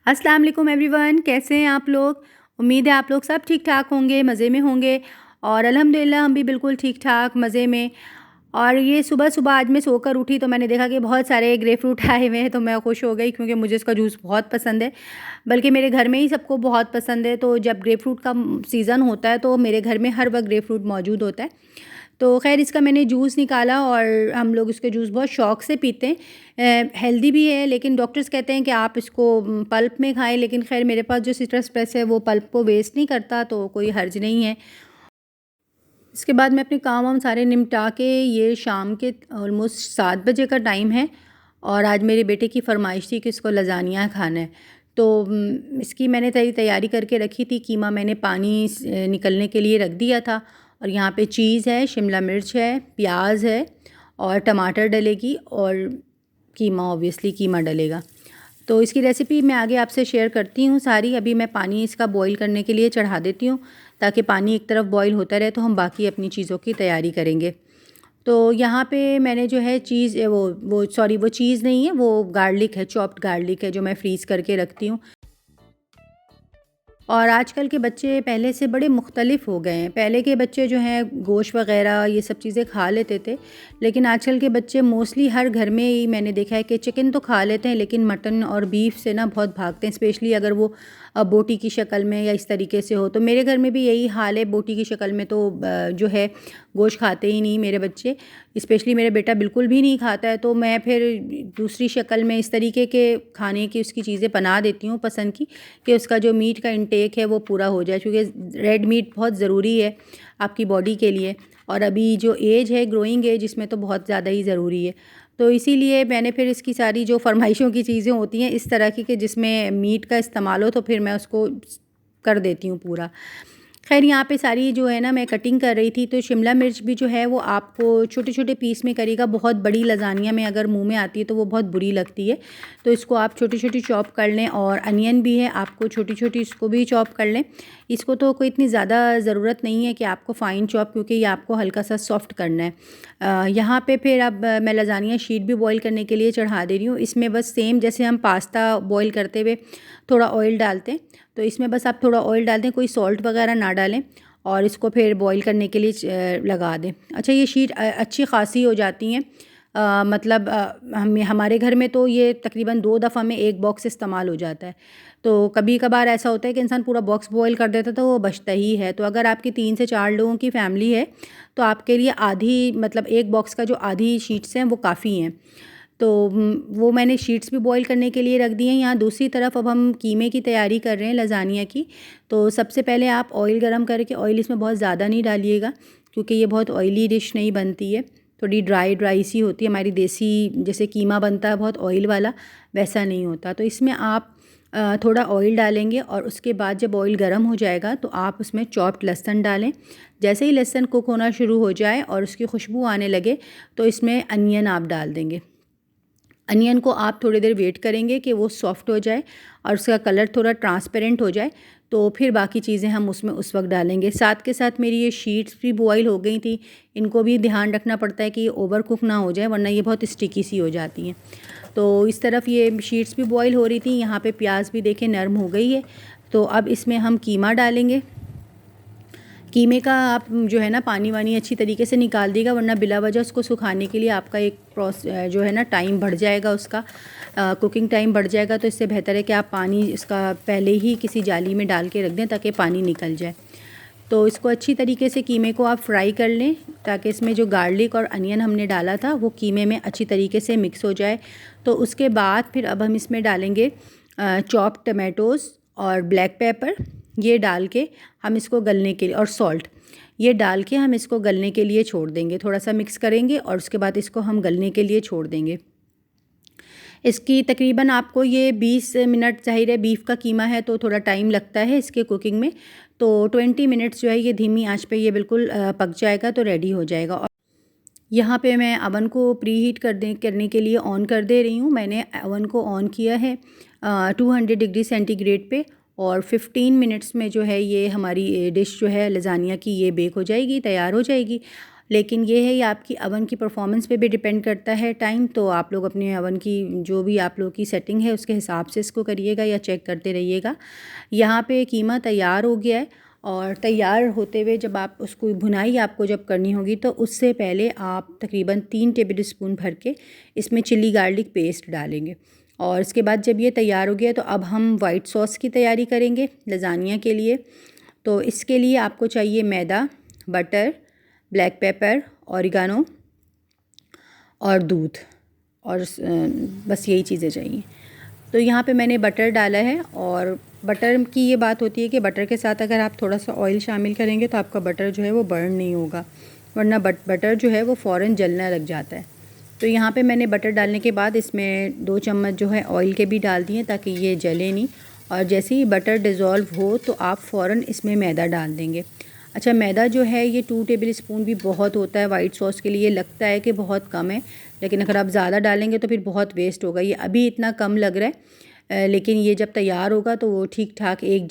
अस्सलाम वालेकुम एवरीवन, कैसे हैं आप लोग। उम्मीद है आप लोग सब ठीक ठाक होंगे, मज़े में होंगे। और अल्हम्दुलिल्लाह हम भी बिल्कुल ठीक ठाक मज़े में। और ये सुबह सुबह आज मैं सोकर उठी तो मैंने देखा कि बहुत सारे ग्रेप फ्रूट आए हुए हैं, तो मैं खुश हो गई क्योंकि मुझे इसका जूस बहुत पसंद है। बल्कि मेरे घर में ही सबको बहुत पसंद है। तो जब ग्रेप फ्रूट का सीज़न होता है तो मेरे घर में हर वक्त ग्रेप फ्रूट मौजूद होता है। तो ख़ैर इसका मैंने जूस निकाला और हम लोग इसके जूस बहुत शौक़ से पीते हैं। हेल्दी भी है, लेकिन डॉक्टर्स कहते हैं कि आप इसको पल्प में खाएं। लेकिन ख़ैर मेरे पास जो सिट्रस प्रेस है वो पल्प को वेस्ट नहीं करता, तो कोई हर्ज नहीं है। इसके बाद मैं अपने काम वाम सारे निपटा के, ये शाम के ऑलमोस्ट 7 बजे का टाइम है और आज मेरे बेटे की फ़रमाइश थी कि इसको लज़ानिया खाना है। तो इसकी मैंने तैयारी करके रखी थी। कीमा मैंने पानी निकलने के लिए रख दिया था और यहाँ पे चीज़ है, शिमला मिर्च है, प्याज है और टमाटर डलेगी और कीमा, ऑब्वियसली कीमा डलेगा। तो इसकी रेसिपी मैं आगे आपसे शेयर करती हूँ सारी। अभी मैं पानी इसका बॉईल करने के लिए चढ़ा देती हूँ ताकि पानी एक तरफ बॉईल होता रहे, तो हम बाकी अपनी चीज़ों की तैयारी करेंगे। तो यहाँ पे मैंने जो है चीज़ वो चीज़ नहीं है, वो गार्लिक है, चॉप्ड गार्लिक है जो मैं फ्रीज़ करके रखती हूँ। और आजकल के बच्चे पहले से बड़े मुख्तलिफ़ हो गए हैं। पहले के बच्चे जो हैं गोश्त वग़ैरह ये सब चीज़ें खा लेते थे, लेकिन आजकल के बच्चे मोस्टली हर घर में ही मैंने देखा है कि चिकन तो खा लेते हैं, लेकिन मटन और बीफ से ना बहुत भागते हैं, स्पेशली अगर वो बोटी की शक्ल में या इस तरीके से हो। तो मेरे घर में भी यही हाल है, बोटी की शक्ल में तो जो है गोश्त खाते ही नहीं मेरे बच्चे, स्पेशली मेरा बेटा बिल्कुल भी नहीं खाता है। तो मैं फिर दूसरी शक्ल में इस तरीके के खाने की उसकी चीज़ें बना देती हूँ पसंद की, कि उसका जो मीट का इंटेक है वो पूरा हो जाए, क्योंकि रेड मीट बहुत ज़रूरी है आपकी बॉडी के लिए। और अभी जो एज है, ग्रोइंग एज, इसमें तो बहुत ज़्यादा ही ज़रूरी है। तो इसीलिए मैंने फिर इसकी सारी जो फरमाइशों की चीज़ें होती हैं इस तरह की कि जिसमें मीट का इस्तेमाल हो, तो फिर मैं उसको कर देती हूँ पूरा। खैर यहाँ पे सारी जो है ना मैं कटिंग कर रही थी, तो शिमला मिर्च भी जो है वो आपको छोटे छोटे पीस में करिएगा। बहुत बड़ी लज़ानिया में अगर मुंह में आती है तो वो बहुत बुरी लगती है, तो इसको आप छोटी छोटी चॉप कर लें। और अनियन भी है, आपको छोटी छोटी इसको भी चॉप कर लें। इसको तो कोई इतनी ज़्यादा ज़रूरत नहीं है कि आपको फ़ाइन चॉप, क्योंकि ये आपको हल्का सा सॉफ्ट करना है। यहाँ पे फिर अब मैं लज़ानिया शीट भी बॉईल करने के लिए चढ़ा दे रही हूँ। इसमें बस सेम जैसे हम पास्ता बॉईल करते हुए थोड़ा ऑयल डालते हैं, तो इसमें बस आप थोड़ा ऑयल डाल दें, कोई सॉल्ट वगैरह ना डालें और इसको फिर बॉईल करने के लिए लगा दें। अच्छा, ये शीट अच्छी खासी हो जाती हैं। मतलब हमारे घर में तो ये तकरीबन 2 दफ़ा में 1 बॉक्स इस्तेमाल हो जाता है। तो कभी कभार ऐसा होता है कि इंसान पूरा बॉक्स बॉईल कर देता है तो वो बचता ही है। तो अगर आपकी 3 से 4 लोगों की फ़ैमिली है तो आपके लिए आधी, मतलब 1 बॉक्स का जो आधी शीट्स हैं वो काफ़ी हैं। तो वो मैंने शीट्स भी बॉईल करने के लिए रख दी हैं। यहाँ दूसरी तरफ अब हम कीमे की तैयारी कर रहे हैं, लज़ानिया की। तो सबसे पहले आप ऑयल गरम करके, ऑयल इसमें बहुत ज़्यादा नहीं डालिएगा क्योंकि ये बहुत ऑयली डिश नहीं बनती है, थोड़ी ड्राई ड्राई सी होती है। हमारी देसी जैसे कीमा बनता है बहुत ऑयल वाला, वैसा नहीं होता। तो इसमें आप थोड़ा ऑयल डालेंगे और उसके बाद जब ऑयल गर्म हो जाएगा तो आप उसमें चॉप्ड लहसुन डालें। जैसे ही लहसुन कुक होना शुरू हो जाए और उसकी खुशबू आने लगे तो इसमें अनियन आप डाल देंगे। अनियन को आप थोड़ी देर वेट करेंगे कि वो सॉफ्ट हो जाए और उसका कलर थोड़ा ट्रांसपेरेंट हो जाए, तो फिर बाकी चीज़ें हम उसमें उस वक्त डालेंगे। साथ के साथ मेरी ये शीट्स भी बॉईल हो गई थी। इनको भी ध्यान रखना पड़ता है कि ये ओवर कुक ना हो जाए, वरना ये बहुत स्टिकी सी हो जाती हैं। तो इस तरफ ये शीट्स भी बॉईल हो रही थी। यहाँ पे प्याज भी देखें नरम हो गई है। तो अब इसमें हम कीमा डालेंगे। कीमे का आप जो है ना पानी वानी अच्छी तरीके से निकाल देगा, वरना बिला वजह उसको सुखाने के लिए आपका एक जो है ना टाइम बढ़ जाएगा, उसका कुकिंग टाइम बढ़ जाएगा। तो इससे बेहतर है कि आप पानी इसका पहले ही किसी जाली में डाल के रख दें ताकि पानी निकल जाए। तो इसको अच्छी तरीके से कीमे को आप फ्राई कर लें ताकि इसमें जो गार्लिक और अनियन हमने डाला था वो कीमे में अच्छी तरीके से मिक्स हो जाए। तो उसके बाद फिर अब हम इसमें डालेंगे चॉप टमाटोज़ और ब्लैक पेपर। ये डाल के हम इसको गलने के लिए, और सॉल्ट, ये डाल के हम इसको गलने के लिए छोड़ देंगे। थोड़ा सा मिक्स करेंगे और उसके बाद इसको हम गलने के लिए छोड़ देंगे। इसकी तकरीबन आपको ये 20 मिनट, ज़ाहिर है बीफ का कीमा है तो थोड़ा टाइम लगता है इसके कुकिंग में, तो 20 मिनट्स जो है ये धीमी आंच पे ये बिल्कुल पक जाएगा, तो रेडी हो जाएगा। और यहाँ पे मैं अवन को प्री हीट करने के लिए ऑन कर दे रही हूँ। मैंने अवन को ऑन किया है 200 डिग्री सेंटीग्रेड पे, और 15 मिनट्स में जो है ये हमारी डिश जो है लज़ानिया की ये बेक हो जाएगी, तैयार हो जाएगी। लेकिन ये है, ये आपकी अवन की परफॉर्मेंस पे भी डिपेंड करता है टाइम। तो आप लोग अपने अवन की जो भी आप लोग की सेटिंग है उसके हिसाब से इसको करिएगा या चेक करते रहिएगा। यहाँ पे कीमा तैयार हो गया है, और तैयार होते हुए जब आप उसको भुनाई आपको जब करनी होगी तो उससे पहले आप तकरीबन 3 टेबल स्पून भर के इसमें चिली गार्लिक पेस्ट डालेंगे। और इसके बाद जब ये तैयार हो गया तो अब हम वाइट सॉस की तैयारी करेंगे लजानिया के लिए। तो इसके लिए आपको चाहिए मैदा, बटर, ब्लैक पेपर, ऑरिगानो और दूध, और बस यही चीज़ें चाहिए। तो यहाँ पे मैंने बटर डाला है, और बटर की ये बात होती है कि बटर के साथ अगर आप थोड़ा सा ऑयल शामिल करेंगे तो आपका बटर जो है वो बर्न नहीं होगा, वरना बटर जो है वो फ़ौरन जलने लग जाता है। तो यहाँ पे मैंने बटर डालने के बाद इसमें 2 चम्मच जो है ऑयल के भी डाल दिए ताकि ये जले नहीं। और जैसे ही बटर डिज़ोल्व हो तो आप फ़ौरन इसमें मैदा डाल देंगे। अच्छा, मैदा जो है ये 2 टेबल स्पून भी बहुत होता है वाइट सॉस के लिए, लगता है कि बहुत कम है, लेकिन अगर आप ज़्यादा डालेंगे तो फिर बहुत वेस्ट होगा। ये अभी इतना कम लग रहा है, लेकिन ये जब तैयार होगा तो वो ठीक ठाक एक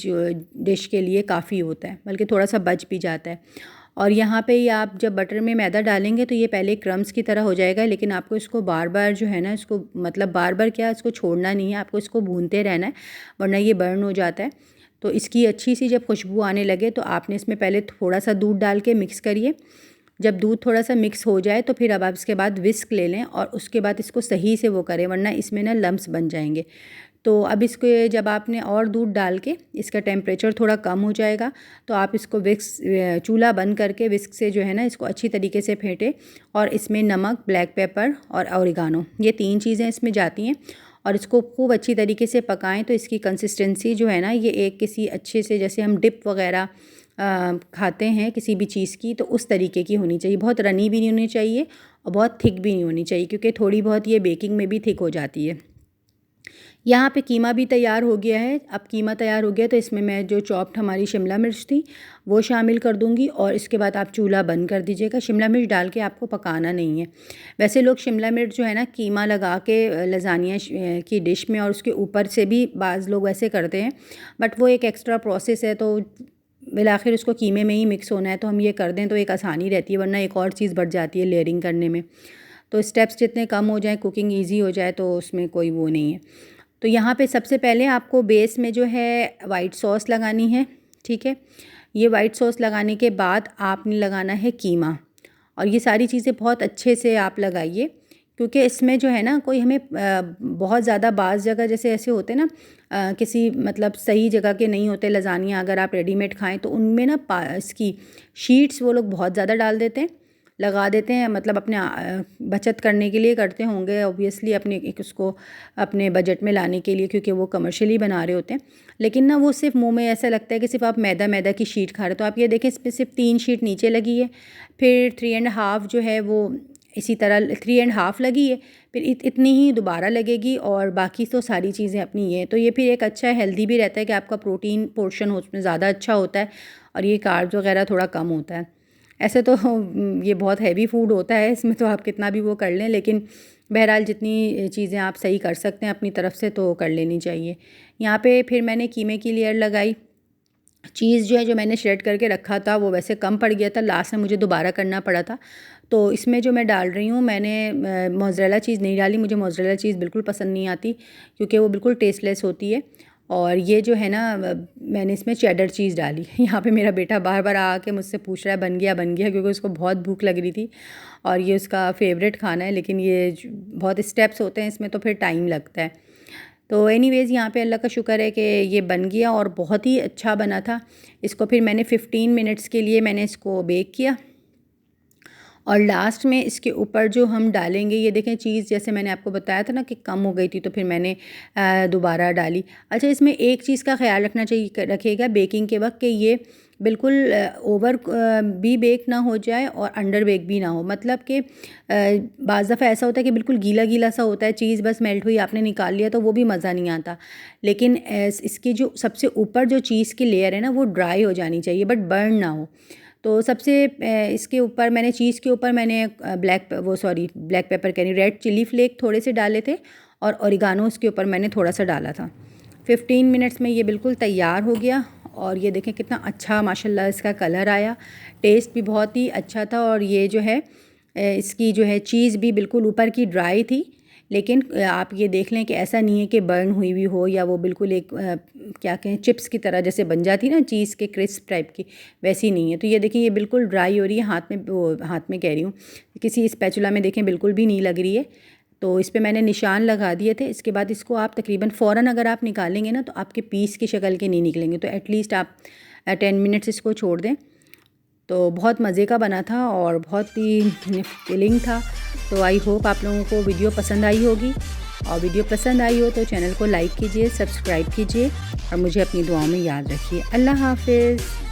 डिश के लिए काफ़ी होता है, बल्कि थोड़ा सा बच भी जाता है। और यहाँ पे ये आप जब बटर में मैदा डालेंगे तो ये पहले क्रम्स की तरह हो जाएगा, लेकिन आपको इसको बार बार जो है ना, इसको मतलब बार बार क्या, इसको छोड़ना नहीं है, आपको इसको भूनते रहना है, वरना ये बर्न हो जाता है। तो इसकी अच्छी सी जब खुशबू आने लगे तो आपने इसमें पहले थोड़ा सा दूध डाल के मिक्स करिए। जब दूध थोड़ा सा मिक्स हो जाए तो फिर अब आप इसके बाद विस्क ले लें और उसके बाद इसको सही से वो करें, वरना इसमें ना लम्स बन जाएंगे। तो अब इसको जब आपने और दूध डाल के इसका टेम्परेचर थोड़ा कम हो जाएगा तो आप इसको विस्क चूल्हा बंद करके विस्क से जो है ना इसको अच्छी तरीके से फेंटें, और इसमें नमक, ब्लैक पेपर और ऑरिगानो, ये 3 चीज़ें इसमें जाती हैं, और इसको खूब अच्छी तरीके से पकाएं। तो इसकी कंसिस्टेंसी जो है ना, ये एक किसी अच्छे से, जैसे हम डिप वगैरह खाते हैं किसी भी चीज़ की, तो उस तरीके की होनी चाहिए। बहुत रनी भी नहीं होनी चाहिए और बहुत थिक भी नहीं होनी चाहिए, क्योंकि थोड़ी बहुत ये बेकिंग में भी थिक हो जाती है। यहाँ पे कीमा भी तैयार हो गया है। अब कीमा तैयार हो गया तो इसमें मैं जो चॉप्ड हमारी शिमला मिर्च थी वो शामिल कर दूँगी, और इसके बाद आप चूल्हा बंद कर दीजिएगा। शिमला मिर्च डाल के आपको पकाना नहीं है। वैसे लोग शिमला मिर्च जो है ना कीमा लगा के लजानिया की डिश में और उसके ऊपर से भी बाज़ लोग ऐसे करते हैं, बट वो एक एक्स्ट्रा प्रोसेस है, तो बिलाखिर उसको कीमे में ही मिक्स होना है, तो हम ये कर दें तो एक आसानी रहती है, वरना एक और चीज़ बढ़ जाती है लेयरिंग करने में। तो स्टेप्स जितने कम हो जाए, कुकिंग ईजी हो जाए, तो उसमें कोई वो नहीं है। तो यहाँ पे सबसे पहले आपको बेस में जो है वाइट सॉस लगानी है, ठीक है। ये वाइट सॉस लगाने के बाद आपने लगाना है कीमा, और ये सारी चीज़ें बहुत अच्छे से आप लगाइए, क्योंकि इसमें जो है ना कोई हमें बहुत ज़्यादा बाज़ जगह जैसे ऐसे होते हैं ना, किसी मतलब सही जगह के नहीं होते लजानिया, अगर आप रेडीमेड खाएं तो उनमें ना इसकी शीट्स वो लोग बहुत ज़्यादा डाल देते हैं, लगा देते हैं, मतलब अपने बचत करने के लिए करते होंगे ऑब्वियसली, अपने एक उसको अपने बजट में लाने के लिए, क्योंकि वो कमर्शियली बना रहे होते हैं। लेकिन ना वो सिर्फ मुंह में ऐसा लगता है कि सिर्फ आप मैदा मैदा की शीट खा रहे हो। तो आप ये देखें, इसमें सिर्फ 3 शीट नीचे लगी है, फिर 3.5 जो है वो इसी तरह 3.5 लगी है, फिर इतनी ही दोबारा लगेगी, और बाकी तो सारी चीज़ें अपनी ये। तो ये फिर एक अच्छा हेल्दी भी रहता है कि आपका प्रोटीन पोर्शन उसमें ज़्यादा अच्छा होता है, और ये कार्ब्स वगैरह थोड़ा कम होता है। ऐसे तो ये बहुत हैवी फूड होता है, इसमें तो आप कितना भी वो कर लें, लेकिन बहरहाल जितनी चीज़ें आप सही कर सकते हैं अपनी तरफ से तो कर लेनी चाहिए। यहाँ पे फिर मैंने कीमे की लेयर लगाई। चीज़ जो है जो मैंने श्रेड करके रखा था वो वैसे कम पड़ गया था, लास्ट में मुझे दोबारा करना पड़ा था। तो इसमें जो मैं डाल रही हूँ, मैंने मोज़रेला चीज़ नहीं डाली, मुझे मोज़रेला चीज़ बिल्कुल पसंद नहीं आती, क्योंकि वो बिल्कुल टेस्टलेस होती है। और ये जो है ना, मैंने इसमें चेडर चीज़ डाली। यहाँ पे मेरा बेटा बार बार आके मुझसे पूछ रहा है बन गया, क्योंकि उसको बहुत भूख लग रही थी और ये उसका फेवरेट खाना है, लेकिन ये बहुत स्टेप्स होते हैं इसमें, तो फिर टाइम लगता है। तो एनीवेज़ यहाँ पे अल्लाह का शुक्र है कि ये बन गया और बहुत ही अच्छा बना था। इसको फिर मैंने 15 मिनट्स के लिए मैंने इसको बेक किया, और लास्ट में इसके ऊपर जो हम डालेंगे, ये देखें चीज़ जैसे मैंने आपको बताया था ना कि कम हो गई थी, तो फिर मैंने दोबारा डाली। अच्छा, इसमें एक चीज़ का ख्याल रखना चाहिए, रखिएगा बेकिंग के वक्त, कि ये बिल्कुल ओवर भी बेक ना हो जाए और अंडर बेक भी ना हो। मतलब कि बाज़ दफ़ा ऐसा होता है कि बिल्कुल गीला गीला सा होता है, चीज़ बस मेल्ट हुई आपने निकाल लिया तो वो भी मज़ा नहीं आता। लेकिन इसकी जो सबसे ऊपर जो चीज़ की लेयर है ना, वो ड्राई हो जानी चाहिए, बट बर्न ना हो। तो सबसे इसके ऊपर मैंने चीज़ के ऊपर मैंने ब्लैक पेपर कह रही, रेड चिली फ्लेक थोड़े से डाले थे, और ओरिगानो उसके ऊपर मैंने थोड़ा सा डाला था। 15 मिनट्स में ये बिल्कुल तैयार हो गया, और ये देखें कितना अच्छा माशाल्लाह इसका कलर आया, टेस्ट भी बहुत ही अच्छा था। और ये जो है इसकी जो है चीज़ भी बिल्कुल ऊपर की ड्राई थी, लेकिन आप ये देख लें कि ऐसा नहीं है कि बर्न हुई हुई हो या वो बिल्कुल एक क्या कहें चिप्स की तरह जैसे बन जाती ना चीज़ के क्रिस्प टाइप की, वैसी नहीं है। तो ये देखिए ये बिल्कुल ड्राई हो रही है, हाथ में कह रही हूँ, किसी स्पैचुला में देखें बिल्कुल भी नहीं लग रही है। तो इस पे मैंने निशान लगा दिए थे। इसके बाद इसको आप तकरीबन फ़ौरन अगर आप निकालेंगे ना तो आपके पीस की शक्ल के नहीं निकलेंगे, तो एटलीस्ट आप 10 मिनट्स इसको छोड़ दें। तो बहुत मज़े का बना था और बहुत ही फिलिंग था। तो आई होप आप लोगों को वीडियो पसंद आई होगी, और वीडियो पसंद आई हो तो चैनल को लाइक कीजिए, सब्सक्राइब कीजिए और मुझे अपनी दुआओं में याद रखिए। अल्लाह हाफ़िज़।